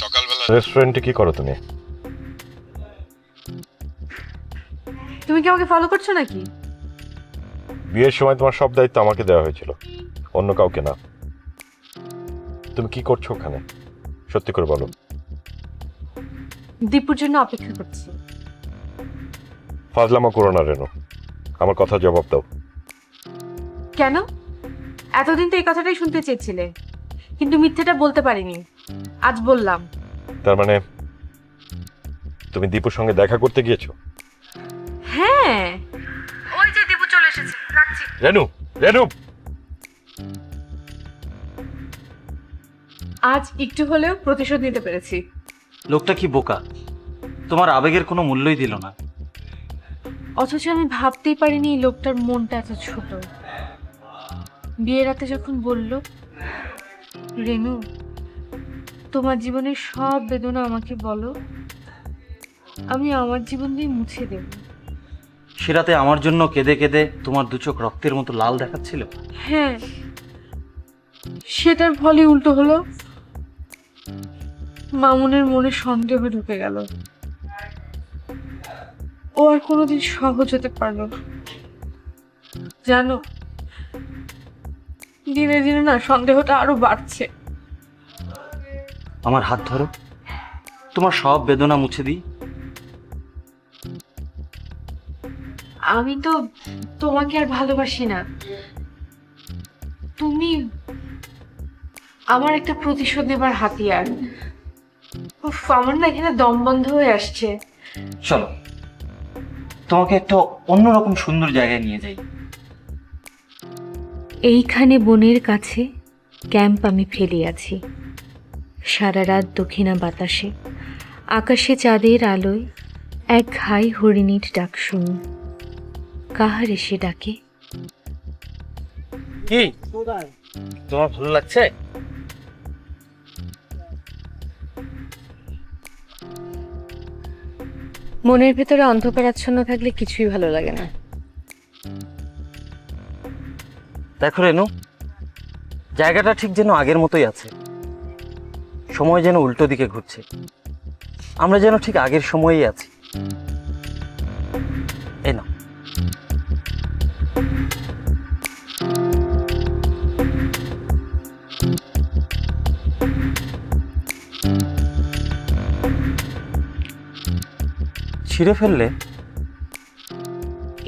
সকালবেলা রেস্টুরেন্টে কি করো তুমি? তুমি কি আমাকে ফলো করছো নাকি? বিয়ের সময় তোমার সব দায়িত্ব আমাকে দেওয়া হয়েছিল, অন্য কাউকে না। তুমি কি করছো ওখানে, সত্যি করে বলো। দীপুর জন্য অপেক্ষা করছি। ফাজলামো করো না রেনু, আমার কথা জবাব দাও। কেন? এতদিন তো এই কথাটাই শুনতে চেয়েছিলে, কিন্তু মিথ্যেটা বলতে পারিনি, আজ বললাম। তার মানে তুমি দীপুর সঙ্গে দেখা করতে গিয়েছো? হ্যাঁ, ওই যে দীপু চলে এসেছে, রাখছি। রেনু, রেনু! আজ একটু হলেও প্রতিশোধ নিতে পেরেছি। লোকটা কি বোকা, তোমার আবেগের কোনো মূল্যই দিল না। অথচ আমি ভাবতেই পারিনি এই লোকটার মনটা এত ছোট। বিয়ের রাতে যখন বলল, রেনু তোমার জীবনের সব বেদনা আমাকে বলো, আমি আমার জীবন দিয়ে মুছে দেব। সে রাতে আমার জন্য কেঁদে কেঁদে তোমার দু চোখ রক্তের মতো লাল দেখাচ্ছিল। হ্যাঁ, সেটার ফলে উল্টো হলো, মামুনের মনে সন্দেহ ঢুকে গেল। ও আর কোনোদিন সহজ হতে পারলো না। জানো, দিনে দিনে না সন্দেহটা আরো বাড়ছে। আমার হাত ধরো, তোমার সব বেদনা মুছে দিই। আমি তো তোমাকে আর ভালোবাসি না, তুমি আমার একটা প্রতিশোধ নেবার হাতিয়ার। উফ, আমার না এখানে দম বন্ধ হয়ে আসছে। চলো, তোমাকে একটা অন্যরকম সুন্দর জায়গায় নিয়ে যাই। এইখানে বনের কাছে ক্যাম্প আমি ফেলিয়াছি। সারা রাত দক্ষিণা বাতাসে, আকাশে চাঁদের আলোয় এক ঘাই হরিণীর ডাক শুনি। কাহার এসে ডাকে? কি তোমার ভালো লাগছে? মনের ভেতরে অন্ধকার আচ্ছন্ন থাকলে কিছুই ভালো লাগে না। দেখো রেনু, জায়গাটা ঠিক যেন আগের মতোই আছে। সময় যেন উল্টো দিকে ঘুরছে, আমরা যেন ঠিক আগের সময়েই আছি। এই না, ছিঁড়ে ফেললে?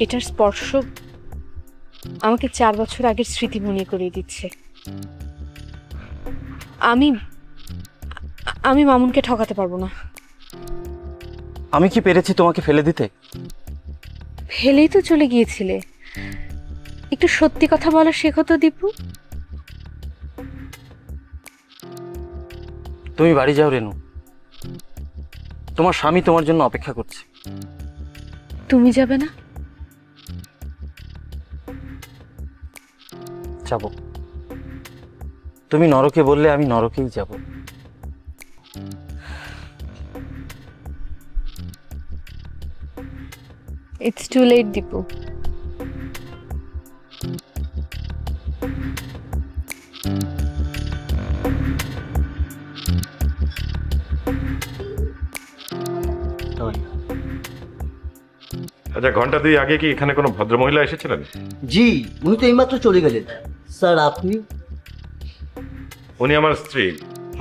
এটার স্পর্শ আমাকে 4 বছর আগের স্মৃতি মনে করিয়ে দিচ্ছে। আমি আমি মামুনকে ঠকাতে পারবো না। আমি কি পেরেছি তোমাকে ফেলে দিতে? ফেলেই তো চলে গিয়েছিলে। একটু সত্যি কথা বলা শেখো তো দীপু। তুমি বাড়ি যাও রেনু, তোমার স্বামী তোমার জন্য অপেক্ষা করছে। তুমি যাবে না? যাব। তুমি নরকে বললে আমি নরকেই যাব। It's too late Dipu. আচ্ছা, ঘন্টা 2 আগে কি এখানে কোনো ভদ্রমহিলা এসেছিলেন? জি, উনি তো এইমাত্র চলে গেলেন। স্যার আপনি? উনি আমার স্ত্রী,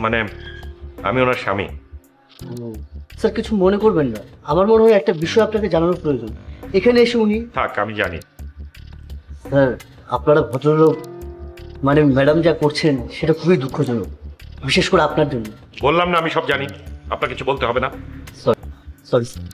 মানে আমি ওনার স্বামী। স্যার কিছু মনে করবেন না, আমার মনে হয় একটা বিষয় আপনাকে জানানোর প্রয়োজন। এখানে এসে উনি... থাক, আমি জানি। স্যার আপনারা ভদ্রলোক, মানে ম্যাডাম যা করছেন সেটা খুবই দুঃখজনক, বিশেষ করে আপনার জন্য। বললাম না আমি সব জানি, আপনার কিছু বলতে হবে না। Sorry sorry sir.